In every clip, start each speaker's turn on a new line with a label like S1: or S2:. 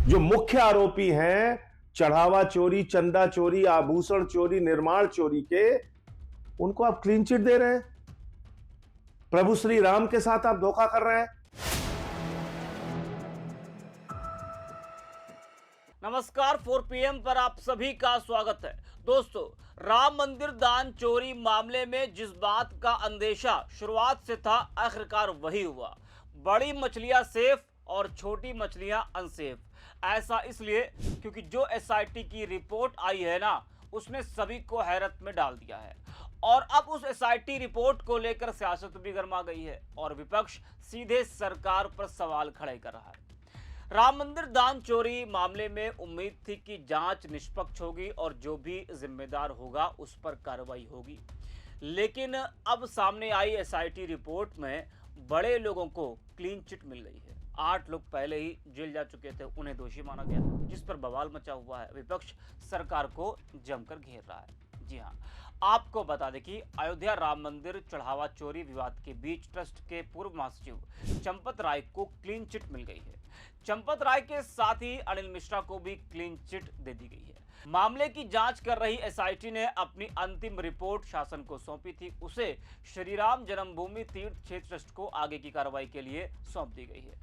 S1: जो मुख्य आरोपी हैं चढ़ावा चोरी, चंदा चोरी, आभूषण चोरी, निर्माण चोरी के, उनको आप क्लीन चिट दे रहे हैं। प्रभु श्री राम के साथ आप धोखा कर रहे हैं।
S2: नमस्कार, 4 PM पर आप सभी का स्वागत है। दोस्तों, राम मंदिर दान चोरी मामले में जिस बात का अंदेशा शुरुआत से था, आखिरकार वही हुआ। बड़ी मछलियां सेफ और छोटी मछलियां अनसेफ। ऐसा इसलिए क्योंकि जो एसआईटी की रिपोर्ट आई है ना, उसने सभी को हैरत में डाल दिया है। और अब उस एसआईटी रिपोर्ट को लेकर सियासत भी गर्मा गई है और विपक्ष सीधे सरकार पर सवाल खड़े कर रहा है। राम मंदिर दान चोरी मामले में उम्मीद थी कि जांच निष्पक्ष होगी और जो भी जिम्मेदार होगा उस पर कार्रवाई होगी, लेकिन अब सामने आई एसआईटी रिपोर्ट में बड़े लोगों को क्लीन चिट मिल गई है। 8 लोग पहले ही जेल जा चुके थे, उन्हें दोषी माना गया, जिस पर बवाल मचा हुआ है। विपक्ष सरकार को जमकर घेर रहा है। जी हाँ, आपको बता दें कि अयोध्या राम मंदिर चढ़ावा चोरी विवाद के बीच ट्रस्ट के पूर्व महासचिव चंपत राय को क्लीन चिट मिल गई है। चंपत राय के साथ ही अनिल मिश्रा को भी क्लीन चिट दे दी गई है। मामले की जांच कर रही एसआईटी ने अपनी अंतिम रिपोर्ट शासन को सौंपी थी। उसे श्रीराम जन्मभूमि तीर्थ क्षेत्र ट्रस्ट को आगे की कार्रवाई के लिए सौंप दी गई है।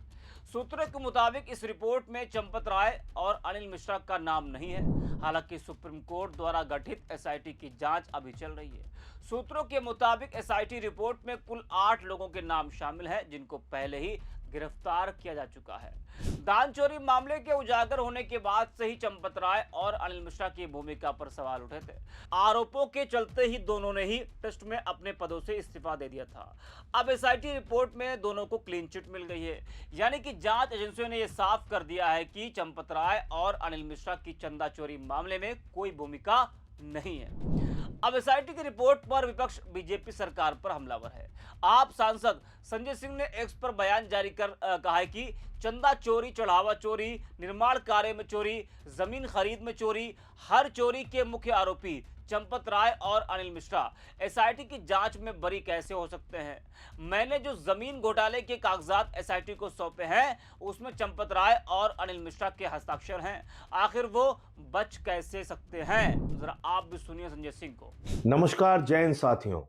S2: सूत्रों के मुताबिक इस रिपोर्ट में चंपत राय और अनिल मिश्रा का नाम नहीं है। हालांकि सुप्रीम कोर्ट द्वारा गठित एसआईटी की जांच अभी चल रही है। सूत्रों के मुताबिक एसआईटी रिपोर्ट में कुल 8 लोगों के नाम शामिल हैं, जिनको पहले ही गिरफ्तार किया जा चुका है। दान चोरी मामले के उजागर होने के बाद से ही चंपत राय और अनिल मिश्रा की भूमिका पर सवाल उठे थे। आरोपों के चलते ही दोनों ने ही ट्रस्ट में अपने पदों से इस्तीफा दे दिया था। अब एसआईटी रिपोर्ट में दोनों को क्लीन चिट मिल गई है, यानी कि जांच एजेंसियों ने यह साफ कर दिया है कि चंपत राय और अनिल मिश्रा की चंदा चोरी मामले में कोई भूमिका नहीं है। अब एसआईटी की रिपोर्ट पर विपक्ष बीजेपी सरकार पर हमलावर है। आप सांसद संजय सिंह ने एक्स पर बयान जारी कर कहा है कि चंदा चोरी, चढ़ावा चोरी, निर्माण कार्य में चोरी, जमीन खरीद में चोरी, हर चोरी के मुख्य आरोपी चंपत राय और अनिल मिश्रा एसआईटी की जांच में बरी कैसे हो सकते हैं। मैंने जो जमीन घोटाले के कागजात एसआईटी को सौंपे हैं, उसमें चंपत राय और अनिल मिश्रा के हस्ताक्षर हैं। आखिर वो बच कैसे सकते हैं? जरा आप भी सुनिए संजय सिंह को।
S1: नमस्कार जैन साथियों।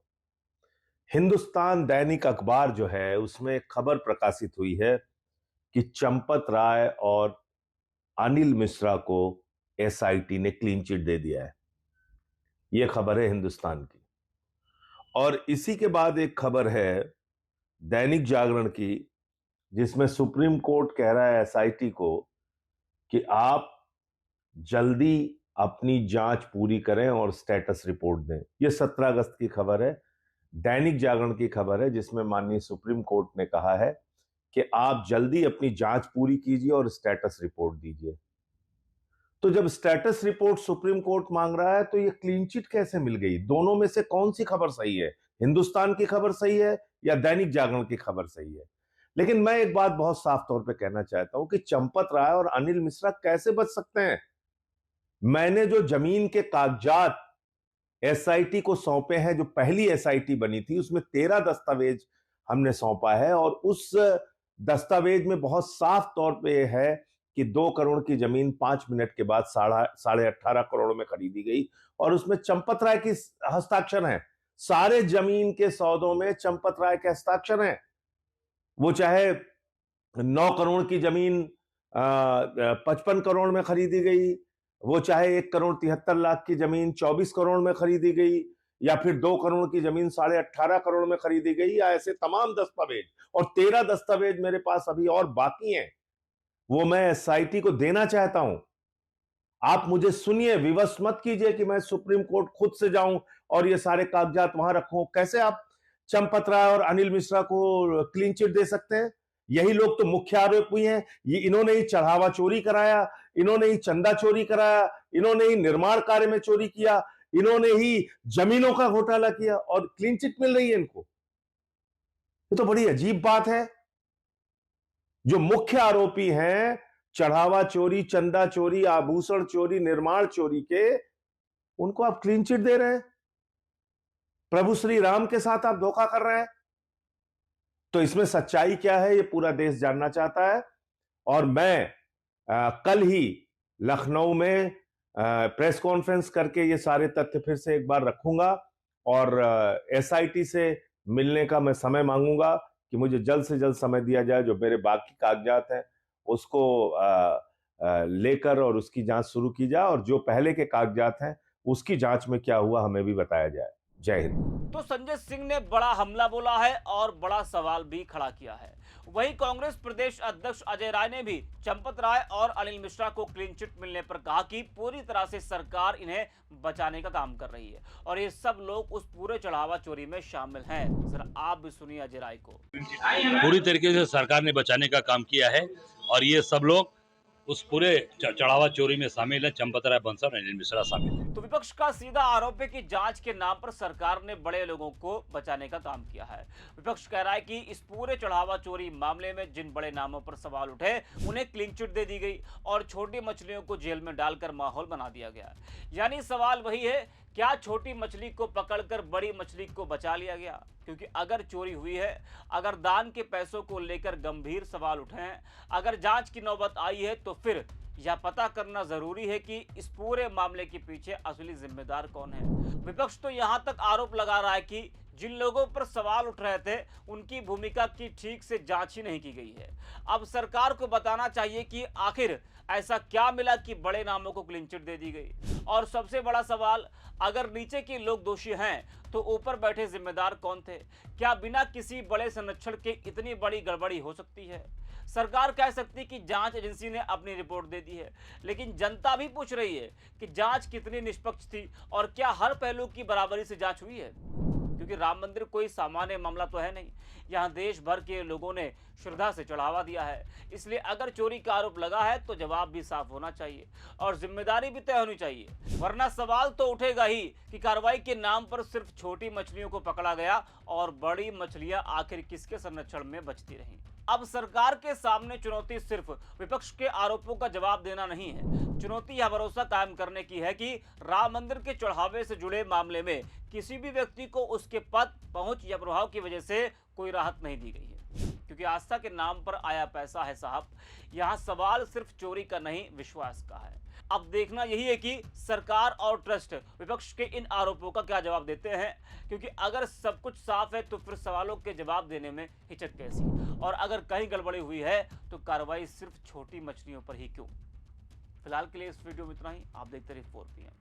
S1: हिंदुस्तान दैनिक अखबार जो है उसमें एक खबर प्रकाशित हुई है कि चंपत राय और अनिल मिश्रा को एसआईटी ने क्लीन चिट दे दिया है। यह खबर है हिंदुस्तान की। और इसी के बाद एक खबर है दैनिक जागरण की, जिसमें सुप्रीम कोर्ट कह रहा है एसआईटी को कि आप जल्दी अपनी जांच पूरी करें और स्टेटस रिपोर्ट दें। यह 17 अगस्त की खबर है, दैनिक जागरण की खबर है, जिसमें माननीय सुप्रीम कोर्ट ने कहा है कि आप जल्दी अपनी जांच पूरी कीजिए और स्टेटस रिपोर्ट दीजिए। तो जब स्टेटस रिपोर्ट सुप्रीम कोर्ट मांग रहा है तो ये क्लीन चिट कैसे मिल गई? दोनों में से कौन सी खबर सही है? हिंदुस्तान की खबर सही है या दैनिक जागरण की खबर सही है? लेकिन मैं एक बात बहुत साफ तौर पे कहना चाहता हूं कि चंपत राय और अनिल मिश्रा कैसे बच सकते हैं। मैंने जो जमीन के कागजात एसआईटी को सौंपे हैं, जो पहली एसआईटी बनी थी, उसमें 13 दस्तावेज हमने सौंपा है और उस दस्तावेज में बहुत साफ तौर पे यह है कि 2 करोड़ की जमीन 5 मिनट के बाद 18.5 करोड़ में खरीदी गई और उसमें चंपत राय की हस्ताक्षर हैं। सारे जमीन के सौदों में चंपत राय के हस्ताक्षर हैं। वो चाहे 9 करोड़ की जमीन 55 करोड़ में खरीदी गई, वो चाहे 1 करोड़ 73 लाख की जमीन 24 करोड़ में खरीदी गई, या फिर 2 करोड़ की जमीन 18.5 करोड़ में खरीदी गई, या ऐसे तमाम दस्तावेज। और 13 दस्तावेज मेरे पास अभी और बाकी हैं, वो मैं एसआईटी को देना चाहता हूं। आप मुझे सुनिए, विवश मत कीजिए कि मैं सुप्रीम कोर्ट खुद से जाऊं और ये सारे कागजात वहां रखूं। कैसे आप चंपत राय और अनिल मिश्रा को क्लीन चिट दे सकते हैं? यही लोग तो मुख्य आरोपी हैं। ये इन्होंने ही चढ़ावा चोरी कराया, इन्होंने ही चंदा चोरी कराया, इन्होंने ही निर्माण कार्य में चोरी किया, इन्होंने ही जमीनों का घोटाला किया और क्लीन चिट मिल रही है इनको। ये तो बड़ी अजीब बात है। जो मुख्य आरोपी हैं चढ़ावा चोरी, चंदा चोरी, आभूषण चोरी, निर्माण चोरी के, उनको आप क्लीन चिट दे रहे हैं। प्रभु श्री राम के साथ आप धोखा कर रहे हैं। तो इसमें सच्चाई क्या है, ये पूरा देश जानना चाहता है। और मैं कल ही लखनऊ में प्रेस कॉन्फ्रेंस करके ये सारे तथ्य फिर से एक बार रखूंगा और एसआईटी से मिलने का मैं समय मांगूंगा कि मुझे जल्द से जल्द समय दिया जाए, जो मेरे बाकी कागजात हैं उसको लेकर और उसकी जांच शुरू की जाए, और जो पहले के कागजात हैं उसकी जांच में क्या हुआ हमें भी बताया जाए। जय हिंद।
S2: तो संजय सिंह ने बड़ा हमला बोला है और बड़ा सवाल भी खड़ा किया है। वहीं कांग्रेस प्रदेश अध्यक्ष अजय राय ने भी चंपत राय और अनिल मिश्रा को क्लीन चिट मिलने पर कहा कि पूरी तरह से सरकार इन्हें बचाने का काम कर रही है और ये सब लोग उस पूरे चढ़ावा चोरी में शामिल हैं। जरा आप भी सुनिए अजय राय को।
S3: पूरी तरीके से सरकार ने बचाने का काम किया है और ये सब लोग उस पूरे चढ़ावा चोरी में शामिल है। चंपत राय बंसल और अनिल मिश्रा शामिल है।
S2: तो विपक्ष का सीधा आरोप है कि जांच के नाम पर सरकार ने बड़े लोगों को बचाने का काम किया है। विपक्ष कह रहा है कि इस पूरे चढ़ावा चोरी मामले में जिन बड़े नामों पर सवाल उठे उन्हें क्लीन चिट दे दी गई और छोटी मछलियों को जेल में डालकर माहौल बना दिया गया। यानी सवाल वही है, क्या छोटी मछली को पकड़कर बड़ी मछली को बचा लिया गया? क्योंकि अगर चोरी हुई है, अगर दान के पैसों को लेकर गंभीर सवाल उठे हैं, अगर जांच की नौबत आई है, तो फिर यह पता करना जरूरी है कि इस पूरे मामले के पीछे असली जिम्मेदार कौन है। विपक्ष तो यहां तक आरोप लगा रहा है कि जिन लोगों पर सवाल उठ रहे थे उनकी भूमिका की ठीक से जांच ही नहीं की गई है। अब सरकार को बताना चाहिए कि आखिर ऐसा क्या मिला कि बड़े नामों को क्लीन चिट दे दी गई। और सबसे बड़ा सवाल, अगर नीचे के लोग दोषी हैं तो ऊपर बैठे जिम्मेदार कौन थे? क्या बिना किसी बड़े संरक्षण के इतनी बड़ी गड़बड़ी हो सकती है? सरकार कह सकती कि जांच एजेंसी ने अपनी रिपोर्ट दे दी है, लेकिन जनता भी पूछ रही है कि जांच कितनी निष्पक्ष थी और क्या हर पहलू की बराबरी से जांच हुई है। क्योंकि राम मंदिर कोई सामान्य मामला तो है नहीं, यहाँ देश भर के लोगों ने श्रद्धा से चढ़ावा दिया है। इसलिए अगर चोरी का आरोप लगा है तो जवाब भी साफ होना चाहिए और जिम्मेदारी भी तय होनी चाहिए, वरना सवाल तो उठेगा ही कि कार्रवाई के नाम पर सिर्फ छोटी मछलियों को पकड़ा गया और बड़ी मछलियां आखिर किसके संरक्षण में बचती रहीं। अब सरकार के सामने चुनौती सिर्फ विपक्ष के आरोपों का जवाब देना नहीं है, चुनौती यह भरोसा कायम करने की है कि राम मंदिर के चढ़ावे से जुड़े मामले में किसी भी व्यक्ति को उसके पद, पहुंच या प्रभाव की वजह से कोई राहत नहीं दी गई है। क्योंकि आस्था के नाम पर आया पैसा है साहब। यहाँ सवाल सिर्फ चोरी का नहीं, विश्वास का है। अब देखना यही है कि सरकार और ट्रस्ट विपक्ष के इन आरोपों का क्या जवाब देते हैं। क्योंकि अगर सब कुछ साफ है तो फिर सवालों के जवाब देने में हिचक कैसी, और अगर कहीं गड़बड़ी हुई है तो कार्रवाई सिर्फ छोटी मछलियों पर ही क्यों। फिलहाल के लिए इस वीडियो में इतना ही। आप देखते रहिए 4 PM।